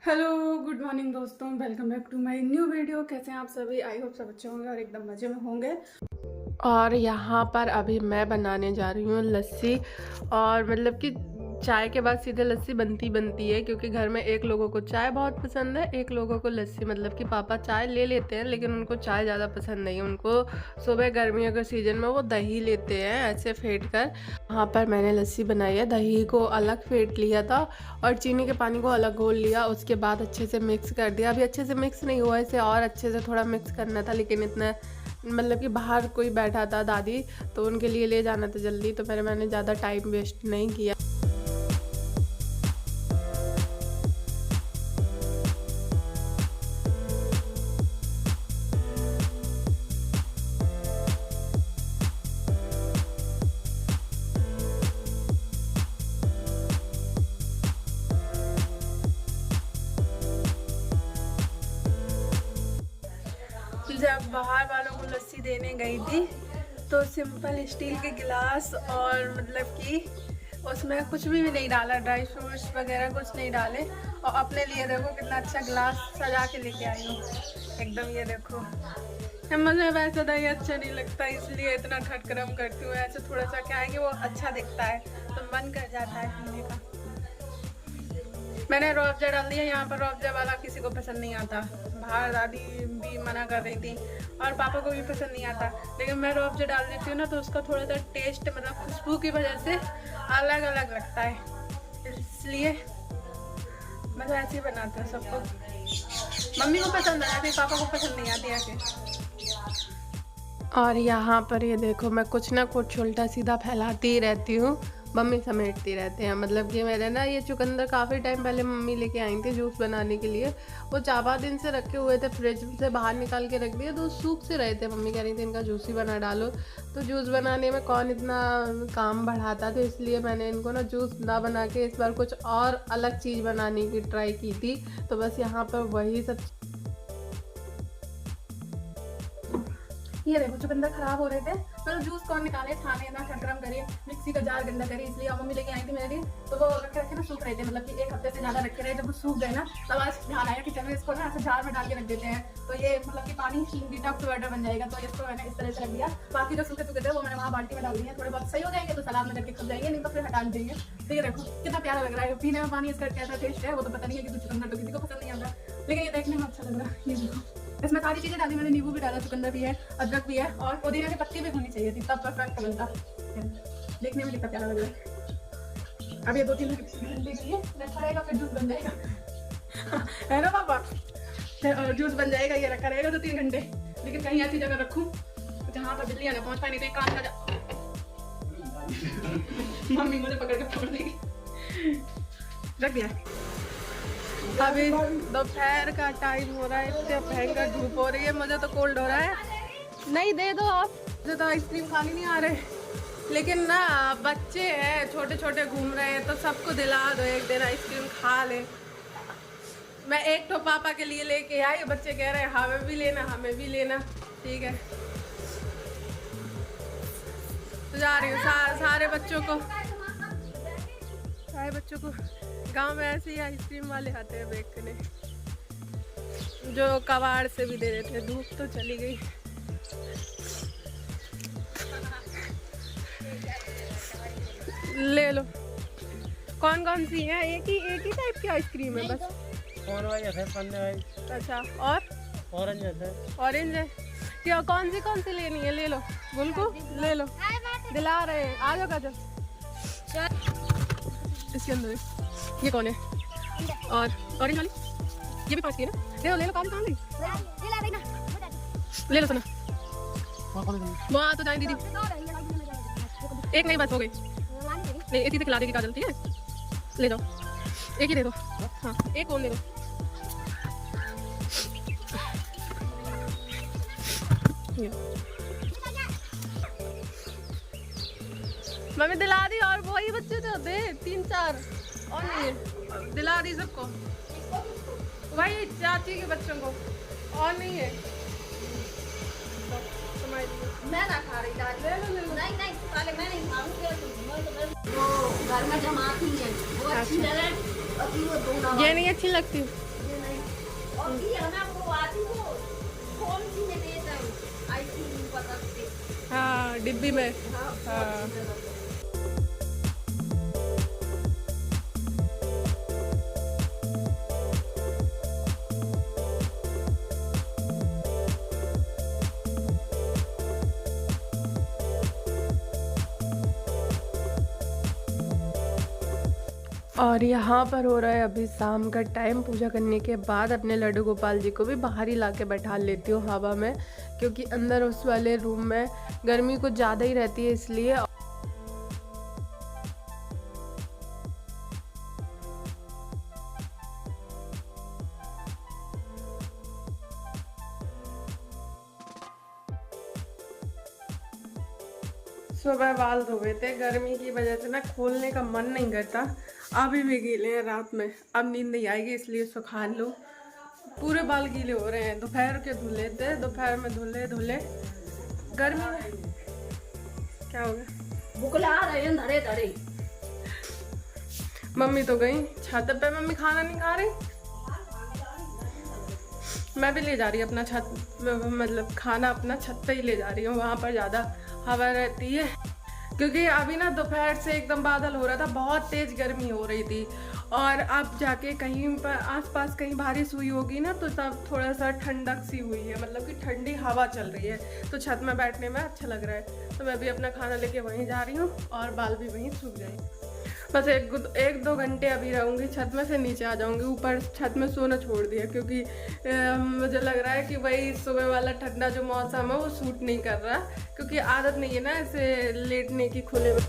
Hello good morning दोस्तों, welcome back to my new video. कैसे हैं आप सभी? आई होप सब अच्छे होंगे और एकदम मज़े में होंगे। और यहाँ पर अभी मैं बनाने जा रही हूँ लस्सी। और मतलब कि चाय के बाद सीधे लस्सी बनती है, क्योंकि घर में एक लोगों को चाय बहुत पसंद है, एक लोगों को लस्सी। मतलब कि पापा चाय ले लेते हैं लेकिन उनको चाय ज़्यादा पसंद नहीं है। उनको सुबह गर्मियों के सीज़न में वो दही लेते हैं ऐसे फेंट कर। वहाँ पर मैंने लस्सी बनाई है, दही को अलग फेंट लिया था और चीनी के पानी को अलग घोल लिया। उसके बाद अच्छे से मिक्स कर दिया। अभी अच्छे से मिक्स नहीं हुआ, इसे और अच्छे से थोड़ा मिक्स करना था, लेकिन इतना मतलब कि बाहर कोई बैठा था दादी, तो उनके लिए ले जाना था जल्दी, तो मैंने ज़्यादा टाइम वेस्ट नहीं किया। जब बाहर वालों को लस्सी देने गई थी तो सिंपल स्टील के गिलास और मतलब कि उसमें कुछ भी नहीं डाला, ड्राई फ्रूट्स वगैरह कुछ नहीं डाले, और अपने लिए देखो कितना अच्छा गिलास सजा के लेके आई हूँ एकदम। ये देखो, मुझे वैसे दही अच्छा नहीं लगता इसलिए इतना ठटकरम करती हूँ। ऐसे थोड़ा सा क्या है कि वो अच्छा दिखता है तो मन कर जाता है पीने का। मैंने रूअफ़ज़ा डाल दिया। यहाँ पर रूअफ़ज़ा वाला किसी को पसंद नहीं आता, बाहर दादी भी मना कर रही थी और पापा को भी पसंद नहीं आता, लेकिन मैं रूअफ़ज़ा डाल देती हूँ ना तो उसका थोड़ा सा टेस्ट मतलब खुशबू की वजह से अलग अलग लगता है, इसलिए मैं तो ऐसे ही बनाती हूँ सबको। मम्मी को पसंद आ जाती, पापा को पसंद नहीं आती ऐसे। और यहाँ पर ये देखो, मैं कुछ ना कुछ उल्टा सीधा फैलाती ही रहती हूँ, मम्मी समेटती रहते हैं। मतलब कि मेरे ना ये चुकंदर काफ़ी टाइम पहले मम्मी लेके आई थी जूस बनाने के लिए। वो 4-5 दिन से रखे हुए थे, फ्रिज से बाहर निकाल के रख दिए तो सूख से रहे थे। मम्मी कह रही थी इनका जूस ही बना डालो, तो जूस बनाने में कौन इतना काम बढ़ाता, तो इसलिए मैंने इनको ना जूस ना बना के इस बार कुछ और अलग चीज़ बनाने की ट्राई की थी। तो बस यहाँ पर वही सब। ये देखो चुकंदर खराब हो रहे थे, मतलब जूस कौन निकाले, छाने ना, ठटकरम करिए, मिक्सी का जार गंदा करिए, इसलिए मम्मी लेके आई थी मेरे लिए। तो वो रखे रखे ना सूख रहे थे, मतलब कि 1 हफ्ते से ज़्यादा रखे रहे। जब वो सूख गए ना तब आज ध्यान आया कि चलो इसको ना ऐसे जार में डाल के रख देते हैं, तो ये मतलब कि पानी डिटॉक्स वाटर बन जाएगा। तो इसको मैंने इस तरह से रख दिया। बाकी जो सूखे सूखे थे वो मैंने वहाँ बाल्टी में डाल दिए, थोड़े बहुत सही हो जाएंगे तो सलाद में करके खप जाएंगे, नहीं तो फिर हटा देंगे। तो ये देखो कितना प्यारा लग रहा है पीने में पानी। इसका कैसा टेस्ट है वो तो पता नहीं है, क्योंकि चुकंदर तो किसी को पसंद नहीं आता, लेकिन ये देखने में अच्छा लग रहा है। ये देखो इसमें सारी चीज़ें डाली मैंने, नींबू भी डाला, चुकंदर भी है, अदरक भी है, और पुदीना की पत्ती भी होनी चाहिए थी, तब परफेक्ट बनता। देखने में कितना प्यारा लग रहा है। अब ये 2-3 घंटे के लिए रखा रहेगा, फिर जूस बन जाएगा है ना पापा? फिर जूस बन जाएगा, ये रखा रहेगा 2-3 घंटे। लेकिन कहीं ऐसी जगह रखूँ जहाँ पर बिल्ली ना पहुँच पाए, नहीं तो एक काम कर मम्मी मुझे पकड़ के फोड़ देगी। रख दिया। अभी दोपहर का टाइम हो रहा है, इतने भयंकर धूप हो रही है, मुझे तो कोल्ड हो रहा है। नहीं दे दो आप, मुझे तो आइसक्रीम खाने नहीं आ रहे, लेकिन ना बच्चे हैं छोटे छोटे घूम रहे हैं तो सबको दिला दो एक दिन आइसक्रीम खा ले। मैं एक तो पापा के लिए लेके आई, बच्चे कह रहे हैं हमें भी लेना, हमें भी लेना। ठीक है तो जा रही हूँ। सारे बच्चों को गांव में ऐसे ही आइसक्रीम वाले आते हैं बेचने, जो कबाड़ से भी दे देते हैं। धूप तो चली गई। ले लो। कौन कौन सी है? एक ही टाइप की आइसक्रीम है बस? अच्छा, और ऑरेंज है क्या? कौन सी लेनी है? ले लो गुलकू, ले लो, दिला रहे हैं। आ जाओ काजल, इसके अंदर ये कौन है? और ऑरेंज वाली ये भी 5 की है ना? ले लो काली, कहाँ गई? ले लो सुना, वहाँ तो जाए दीदी। एक नहीं बस हो गई, नहीं एक ही खिला देगी काजल। ठीक है ले जाओ, एक ही दे दो। हाँ एक कौन दे दो। मम्मी दिला दी, और वही बच्चे जो थे 3-4 और नहीं है, दिला दी सबको, वही चाची के बच्चों को, और नहीं है। मैं ना खा रही दाल, नहीं साले मैं नहीं खाऊंगी। वो घर में जमाती है वो अच्छी लगे, और वो ये नहीं अच्छी लगती। ये नहीं। और ये है ना वो आती वो कौन सी में देता है आइसक्रीम पता से। हाँ डिब्बी में। हाँ हाँ और यहाँ पर हो रहा है अभी शाम का टाइम। पूजा करने के बाद अपने लड्डू गोपाल जी को भी बाहर ही ला के बैठा लेती हूँ हवा में, क्योंकि अंदर उस वाले रूम में गर्मी कुछ ज़्यादा ही रहती है इसलिए। सुबह बाल धोए थे, गर्मी की वजह से ना खोलने का मन नहीं करता। अभी भी गीले हैं रात में, अब नींद नहीं आएगी इसलिए सुखा लो। पूरे बाल गीले हो रहे हैं, दोपहर के धुले थे, दोपहर में धुले गर्मी में। क्या हो गया? बुकला रहे हैं धरे धरे। मम्मी तो गई छत पे, मम्मी खाना नहीं खा रही। मैं भी ले जा रही अपना छत, मतलब खाना अपना छत पे ही ले जा रही हूँ, वहाँ पर ज़्यादा हवा रहती है। क्योंकि अभी ना दोपहर से एकदम बादल हो रहा था, बहुत तेज़ गर्मी हो रही थी। और अब जाके कहीं पर आसपास कहीं बारिश हुई होगी ना, तो तब थोड़ा सा ठंडक सी हुई है, मतलब कि ठंडी हवा चल रही है, तो छत में बैठने में अच्छा लग रहा है। तो मैं भी अपना खाना लेके वहीं जा रही हूँ और बाल भी वहीं सूख जाएंगे। बस एक दो घंटे अभी रहूँगी छत में, फिर नीचे आ जाऊँगी। ऊपर छत में सोना छोड़ दिया, क्योंकि मुझे लग रहा है कि वही सुबह वाला ठंडा जो मौसम है वो सूट नहीं कर रहा, क्योंकि आदत नहीं है ना ऐसे लेटने की खुले में।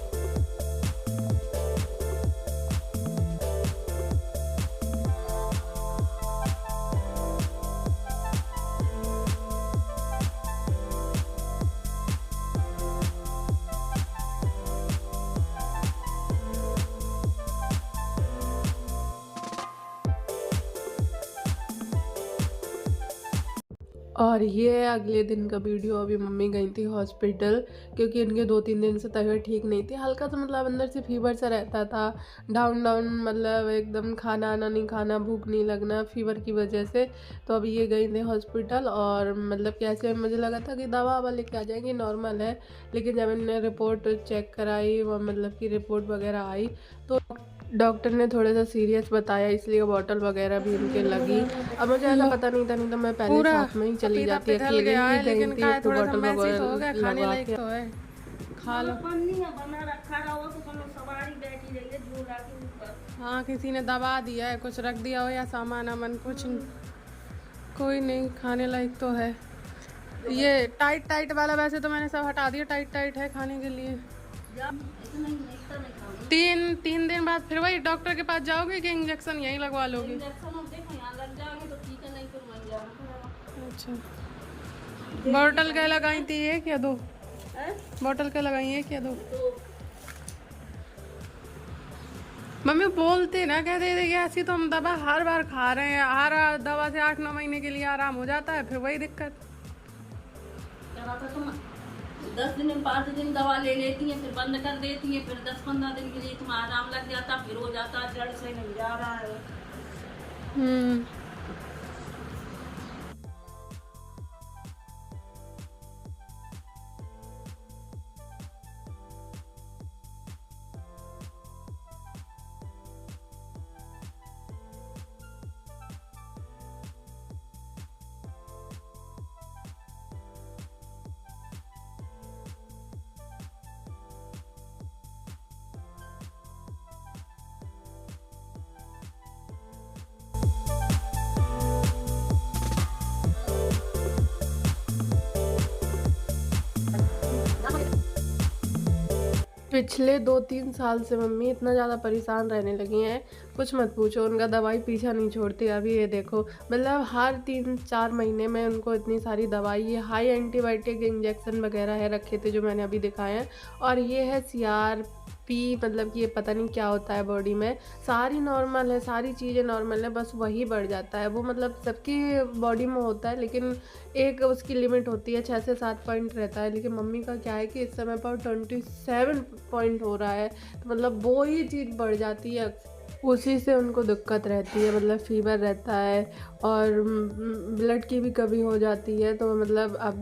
और ये अगले दिन का वीडियो। अभी मम्मी गई थी हॉस्पिटल, क्योंकि इनके 2-3 दिन से तबीयत ठीक नहीं थी, हल्का सा मतलब अंदर से फीवर सा रहता था, डाउन मतलब एकदम खाना आना नहीं खाना, भूख नहीं लगना फीवर की वजह से। तो अभी ये गई थी हॉस्पिटल, और मतलब कैसे मुझे लगा था कि दवा ववा लेके आ जाएंगी, नॉर्मल है। लेकिन जब इन्होंने रिपोर्ट चेक कराई, मतलब कि रिपोर्ट वगैरह आई, तो डॉक्टर ने थोड़ा सा सीरियस बताया, इसलिए बॉटल वगैरह भी उनके लगी। अब मुझे ऐसा पता नहीं था, नहीं तो मैं पहले साथ में ही चली जाती, अकेले ही गई थी, तो बॉटल वगैरह लगवा के खा लो। बना रखा रहा हो तो तुम सवारी बैठी रही है झूला के ऊपर। हाँ किसी ने दबा दिया है, कुछ रख दिया हो या सामान अमन कुछ कोई नहीं, खाने लायक तो है। ये टाइट वाला वैसे तो मैंने सब हटा दिया, टाइट है खाने के लिए। तीन दिन बाद फिर वही डॉक्टर के पास जाओगे कि इंजेक्शन यहीं लगवा लोगे? अच्छा, बोतल क्या लगाई थी, एक या दो? बोतल क्या लगाई, एक या दो? मम्मी बोलते ना, कहते थे कि ऐसी तो हम दवा हर बार खा रहे हैं, हर दवा से 8-9 महीने के लिए आराम हो जाता है, फिर वही दिक्कत। 10 दिन 5 दिन दवा ले लेती हैं, फिर बंद कर देती हैं, फिर 10-15 दिन के लिए तुम्हें आराम लग जाता, फिर हो जाता, जड़ से नहीं जा रहा है। पिछले 2-3 साल से मम्मी इतना ज़्यादा परेशान रहने लगी हैं, कुछ मत पूछो। उनका दवाई पीछा नहीं छोड़ती। अभी ये देखो, मतलब हर 3-4 महीने में उनको इतनी सारी दवाई, ये हाई एंटीबायोटिक इंजेक्शन वगैरह है रखे थे जो मैंने अभी दिखाए हैं, और ये है CRP, मतलब कि ये पता नहीं क्या होता है बॉडी में। सारी नॉर्मल है, सारी चीज़ें नॉर्मल है, बस वही बढ़ जाता है। वो मतलब सबकी बॉडी में होता है, लेकिन एक उसकी लिमिट होती है, 6 से 7 पॉइंट रहता है। लेकिन मम्मी का क्या है कि इस समय पर 27 पॉइंट हो रहा है, तो मतलब वो ही चीज़ बढ़ जाती है। उसी से उनको दिक्कत रहती है, मतलब फ़ीवर रहता है और ब्लड की भी कमी हो जाती है। तो मतलब अब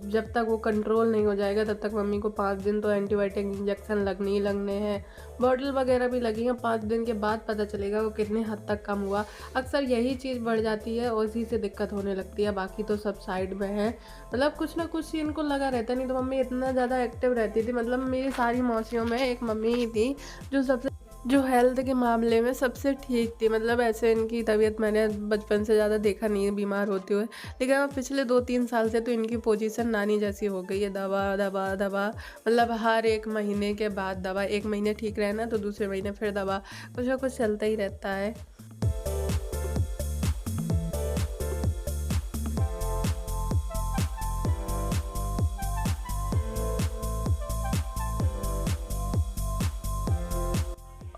जब तक वो कंट्रोल नहीं हो जाएगा तब तक मम्मी को 5 दिन तो एंटीबायोटिक इंजेक्शन लगने ही लगने हैं। बॉटल वगैरह भी लगी हैं, 5 दिन के बाद पता चलेगा वो कितने हद तक कम हुआ। अक्सर यही चीज़ बढ़ जाती है और इसी से दिक्कत होने लगती है, बाकी तो सब साइड में है। मतलब कुछ ना कुछ इनको लगा रहता है। नहीं तो मम्मी इतना ज़्यादा एक्टिव रहती थी। मतलब मेरी सारी मौसियों में एक मम्मी ही थी जो हेल्थ के मामले में सबसे ठीक थी। मतलब ऐसे इनकी तबीयत मैंने बचपन से ज़्यादा देखा नहीं है बीमार होते हुए, लेकिन अब पिछले 2-3 साल से तो इनकी पोजीशन नानी जैसी हो गई है। दवा दवा दवा, मतलब हर 1 महीने के बाद दवा। 1 महीने ठीक रहना तो दूसरे महीने फिर दवा, कुछ ना कुछ चलता ही रहता है।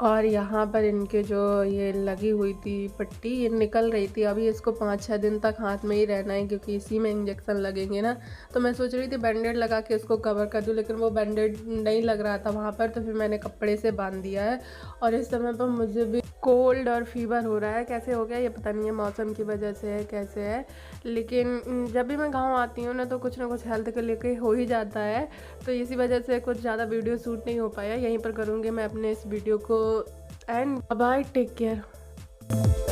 और यहाँ पर इनके जो ये लगी हुई थी पट्टी, ये निकल रही थी। अभी इसको 5-6 दिन तक हाथ में ही रहना है क्योंकि इसी में इंजेक्शन लगेंगे ना। तो मैं सोच रही थी बैंडेड लगा के इसको कवर कर दूँ, लेकिन वो बैंडेड नहीं लग रहा था वहाँ पर, तो फिर मैंने कपड़े से बांध दिया है। और इस समय पर मुझे भी कोल्ड और फीवर हो रहा है। कैसे हो गया ये पता नहीं है, मौसम की वजह से है कैसे है, लेकिन जब भी मैं गाँव आती हूँ ना तो कुछ ना कुछ हेल्थ को लेके हो ही जाता है। तो इसी वजह से कुछ ज़्यादा वीडियो शूट नहीं हो पाया। यहीं पर करूँगी मैं अपने इस वीडियो को एंड बाय, टेक केयर।